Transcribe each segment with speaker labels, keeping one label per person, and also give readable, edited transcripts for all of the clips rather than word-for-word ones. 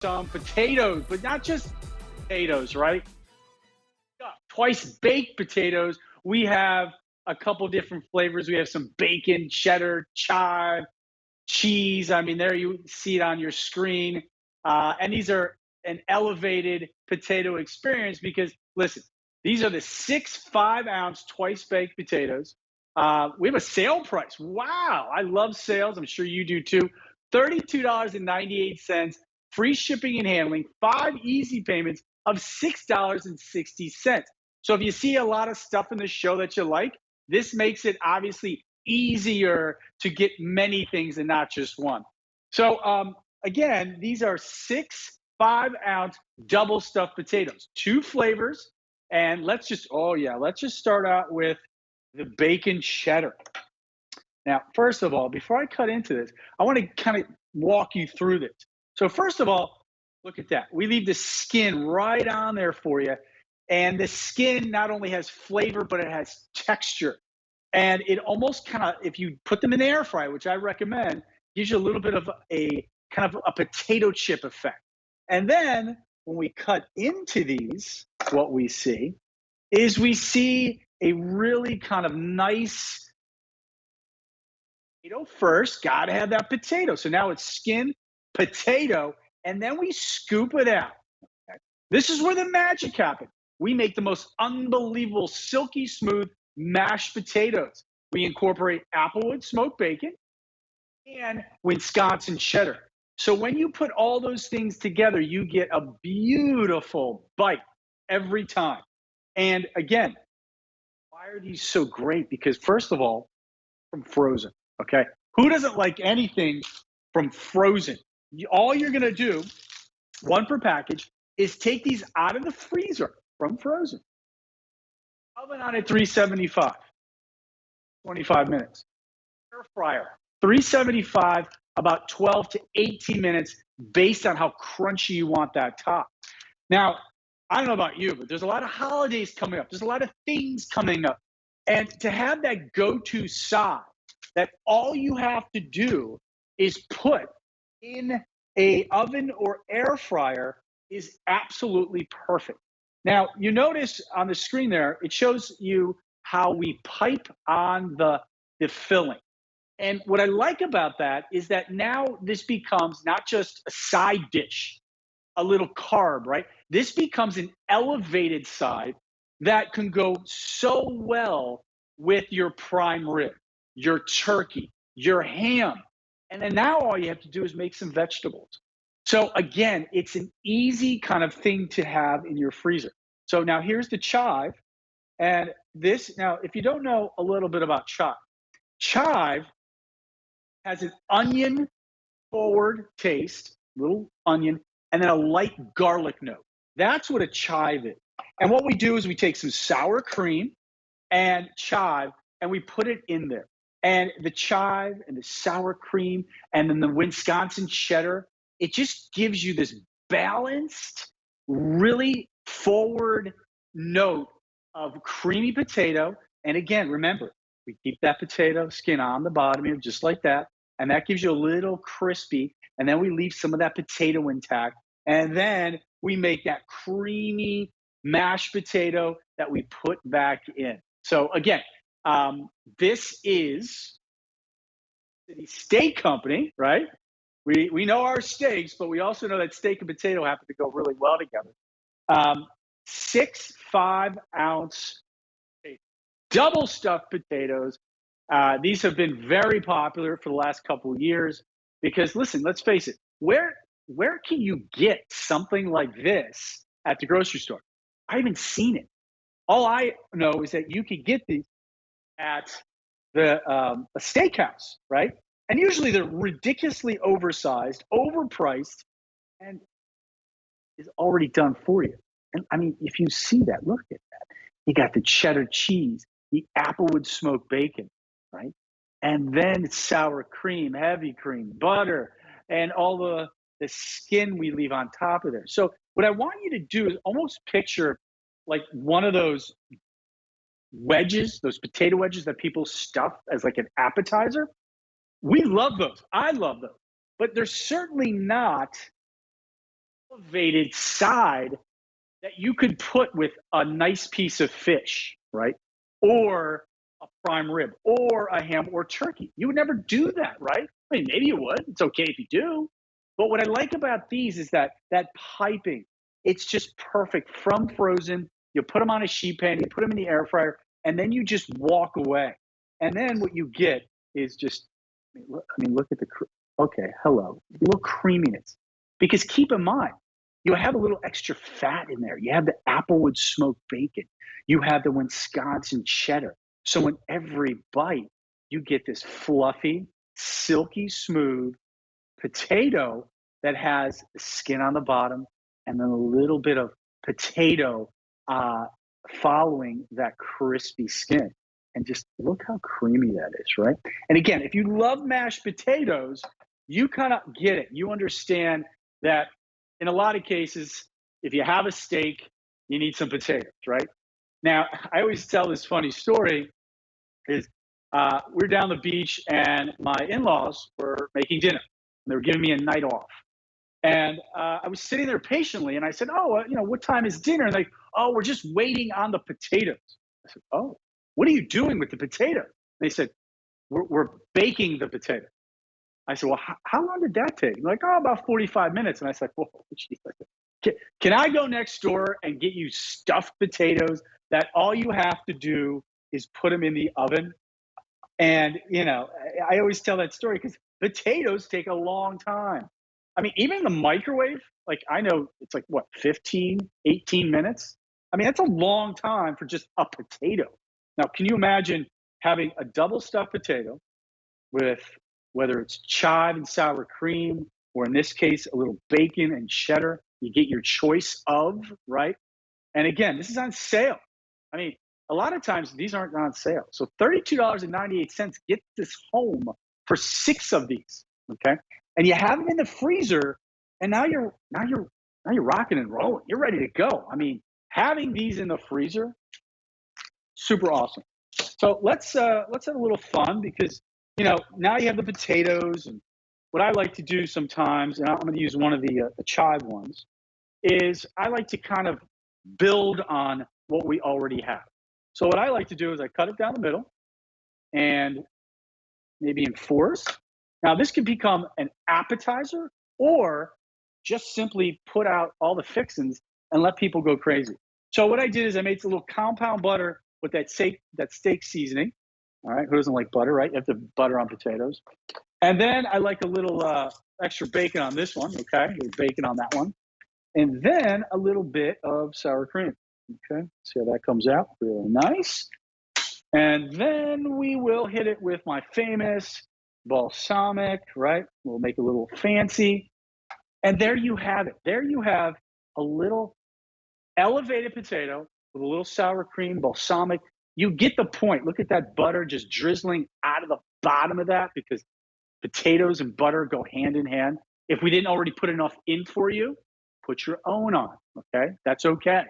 Speaker 1: some potatoes, but not just potatoes, right? Twice baked potatoes. We have a couple different flavors. We have some bacon, cheddar, chive, cheese. I mean, there you see it on your screen. And these are an elevated potato experience because, listen, these are the 6 5-ounce twice baked potatoes. We have a sale price. Wow. I love sales. I'm sure you do too. $32.98, free shipping and handling, 5 easy payments of $6.60. So if you see a lot of stuff in the show that you like, this makes it obviously easier to get many things and not just one. So again, these are 6 5-ounce double stuffed potatoes, 2 flavors. And let's just start out with the bacon cheddar. Now, first of all, before I cut into this, I want to kind of walk you through this. So first of all, look at that. We leave the skin right on there for you. And the skin not only has flavor, but it has texture. And it almost kind of, if you put them in the air fryer, which I recommend, gives you a little bit of a kind of a potato chip effect. And then when we cut into these, what we see a really kind of nice potato first. Got to have that potato. So now it's skin, potato, and then we scoop it out. Okay? This is where the magic happens. We make the most unbelievable, silky smooth mashed potatoes. We incorporate applewood smoked bacon and Wisconsin cheddar. So when you put all those things together, you get a beautiful bite every time. And again, why are these so great? Because first of all, from frozen, okay? Who doesn't like anything from frozen? All you're gonna do, one per package, is take these out of the freezer from frozen. Oven on at 375, 25 minutes. Air fryer, 375, about 12 to 18 minutes based on how crunchy you want that top. Now, I don't know about you, but there's a lot of holidays coming up. There's a lot of things coming up. And to have that go-to side that all you have to do is put in a oven or air fryer is absolutely perfect. Now, you notice on the screen there, it shows you how we pipe on the filling. And what I like about that is that now this becomes not just a side dish, a little carb, right? This becomes an elevated side that can go so well with your prime rib, your turkey, your ham. And then now all you have to do is make some vegetables. So again, it's an easy kind of thing to have in your freezer. So now here's the chive. And this, now, if you don't know a little bit about chive, chive has an onion forward taste, little onion, and then a light garlic note. That's what a chive is. And what we do is we take some sour cream and chive and we put it in there. And the chive and the sour cream and then the Wisconsin cheddar, it just gives you this balanced, really forward note of creamy potato. And again, remember, we keep that potato skin on the bottom here, just like that. And that gives you a little crispy. And then we leave some of that potato intact. And then we make that creamy mashed potato that we put back in. So again, this is the steak company, right? We know our steaks, but we also know that steak and potato happen to go really well together. 6 5-ounce double stuffed potatoes. These have been very popular for the last couple of years because, listen, let's face it, where can you get something like this at the grocery store? I haven't seen it. All I know is that you can get these at a steakhouse, right? And usually they're ridiculously oversized, overpriced, and is already done for you. And I mean, if you see that, look at that. You got the cheddar cheese, the applewood smoked bacon, right? And then sour cream, heavy cream, butter, and all the skin we leave on top of there. So what I want you to do is almost picture like one of those wedges, those potato wedges that people stuff as like an appetizer. We love those. I love those. But they're certainly not elevated side that you could put with a nice piece of fish, right? Or a prime rib or a ham or turkey. You would never do that, right? I mean, maybe you would. It's okay if you do. But what I like about these is that piping, it's just perfect from frozen. You put them on a sheet pan, you put them in the air fryer, and then you just walk away. And then what you get is just, look at the, okay, hello, a little creaminess. Because keep in mind, you have a little extra fat in there. You have the applewood smoked bacon. You have the Wisconsin cheddar. So in every bite, you get this fluffy, silky smooth potato that has the skin on the bottom and then a little bit of potato following that crispy skin. And just look how creamy that is, right? And again, if you love mashed potatoes, you kind of get it. You understand that in a lot of cases, if you have a steak, you need some potatoes, right? Now, I always tell this funny story is we're down the beach and my in-laws were making dinner. They were giving me a night off. And I was sitting there patiently and I said, oh, what time is dinner? And oh, we're just waiting on the potatoes. I said, oh, what are you doing with the potato? They said, we're baking the potato. I said, well, how long did that take? Like, oh, about 45 minutes. And I said, whoa, geez. Can I go next door and get you stuffed potatoes that all you have to do is put them in the oven? And, I always tell that story because potatoes take a long time. I mean, even in the microwave, like I know it's like what, 15, 18 minutes? I mean, that's a long time for just a potato. Now, can you imagine having a double stuffed potato with whether it's chive and sour cream, or in this case, a little bacon and cheddar? You get your choice of, right? And again, this is on sale. I mean, a lot of times these aren't on sale. So $32.98 gets this home for 6 of these. Okay. And you have them in the freezer, and now you're rocking and rolling. You're ready to go. I mean, having these in the freezer, super awesome. So let's have a little fun because now you have the potatoes, and what I like to do sometimes, and I'm going to use one of the chive ones, is I like to kind of build on what we already have. So what I like to do is I cut it down the middle and maybe in fours. Now this could become an appetizer or just simply put out all the fixings and let people go crazy. So what I did is I made a little compound butter with that steak seasoning. All right, who doesn't like butter, right? You have to butter on potatoes. And then I like a little extra bacon on this one, okay? A little bacon on that one. And then a little bit of sour cream, okay? See how that comes out, really nice. And then we will hit it with my famous balsamic, right? We'll make it a little fancy. And there you have it. There you have a little elevated potato with a little sour cream, balsamic. You get the point. Look at that butter just drizzling out of the bottom of that because potatoes and butter go hand in hand. If we didn't already put enough in for you, put your own on, okay? That's okay.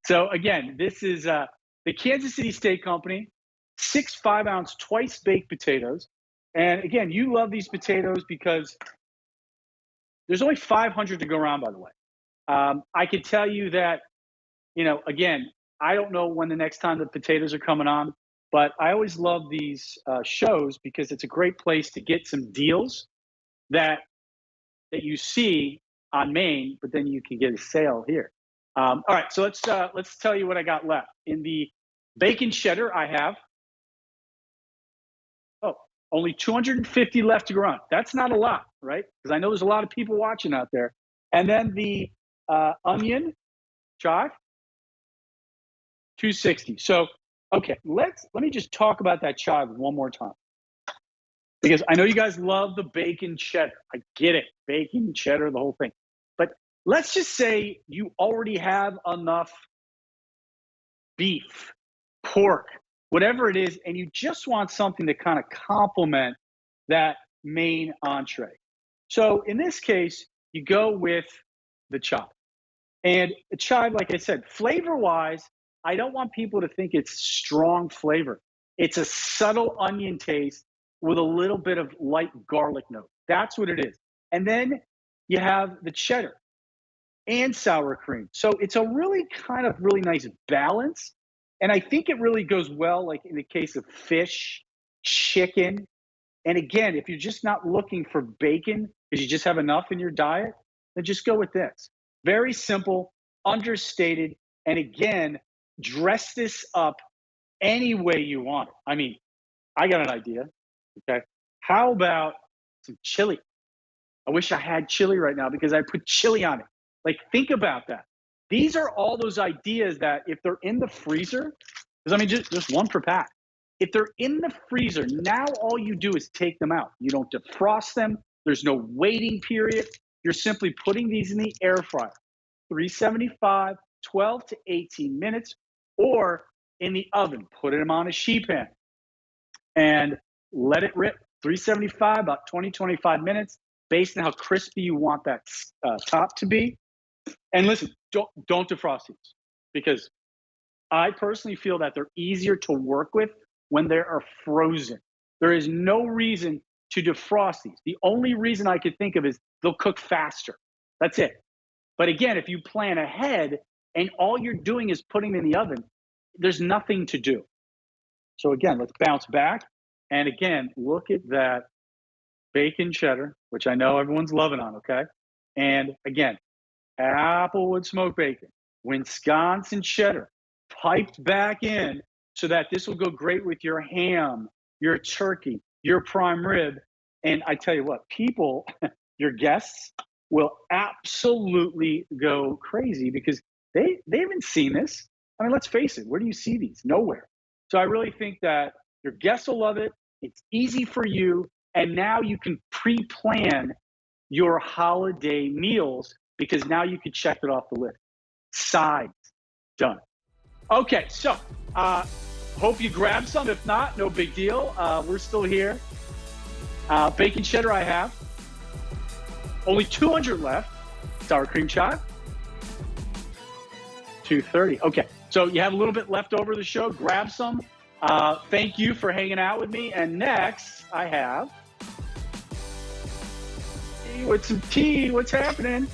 Speaker 1: So again, this is the Kansas City Steak Company, 6 5-ounce twice baked potatoes. And again, you love these potatoes because there's only 500 to go around, by the way. I can tell you that, again, I don't know when the next time the potatoes are coming on, but I always love these shows because it's a great place to get some deals that you see on Maine, but then you can get a sale here. All right, so let's tell you what I got left. In the bacon cheddar, I have only 250 left to go on. That's not a lot, right? Because I know there's a lot of people watching out there. And then the onion chive, 260. So, okay, let me just talk about that chive one more time. Because I know you guys love the bacon cheddar. I get it. Bacon, cheddar, the whole thing. But let's just say you already have enough beef, pork, whatever it is, and you just want something to kind of complement that main entree. So in this case, you go with the chive. And the chive, like I said, flavor-wise, I don't want people to think it's strong flavor. It's a subtle onion taste with a little bit of light garlic note. That's what it is. And then you have the cheddar. and sour cream. So it's a really kind of really nice balance. And I think it really goes well, like in the case of fish, chicken. And again, if you're just not looking for bacon because you just have enough in your diet, then just go with this. Very simple, understated, and again, dress this up any way you want it. I mean, I got an idea. Okay. How about some chili? I wish I had chili right now because I put chili on it. Like, think about that. These are all those ideas that if they're in the freezer, because I mean, just one per pack. If they're in the freezer, now all you do is take them out. You don't defrost them. There's no waiting period. You're simply putting these in the air fryer, 375, 12 to 18 minutes, or in the oven, put them on a sheet pan and let it rip, 375, about 20, 25 minutes, based on how crispy you want that top to be. And listen, don't defrost these because I personally feel that they're easier to work with when they are frozen. There is no reason to defrost these. The only reason I could think of is they'll cook faster. That's it. But again, if you plan ahead and all you're doing is putting them in the oven, there's nothing to do. So again, let's bounce back. And again, look at that bacon cheddar, which I know everyone's loving on, okay? And again, Applewood smoked bacon, Wisconsin cheddar, piped back in so that this will go great with your ham, your turkey, your prime rib. And I tell you what, people, your guests will absolutely go crazy because they haven't seen this. I mean, let's face it, where do you see these? Nowhere. So I really think that your guests will love it. It's easy for you. And now you can pre-plan your holiday meals because now you can check it off the list. Sides, done. Okay, so hope you grab some. If not, no big deal. We're still here. Bacon cheddar I have. Only 200 left. Sour cream chop. 230. Okay, so you have a little bit left over the show. Grab some. Thank you for hanging out with me. And next, I have with some tea. What's happening?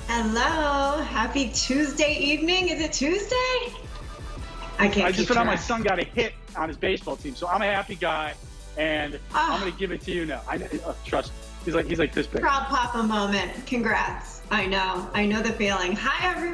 Speaker 2: Hello. Happy Tuesday evening. Is it Tuesday? I just
Speaker 1: found out my son got a hit on his baseball team, so I'm a happy guy, and I'm going to give it to you now. Trust me. He's like this big.
Speaker 2: Proud papa moment. Congrats. I know the feeling. Hi, everyone.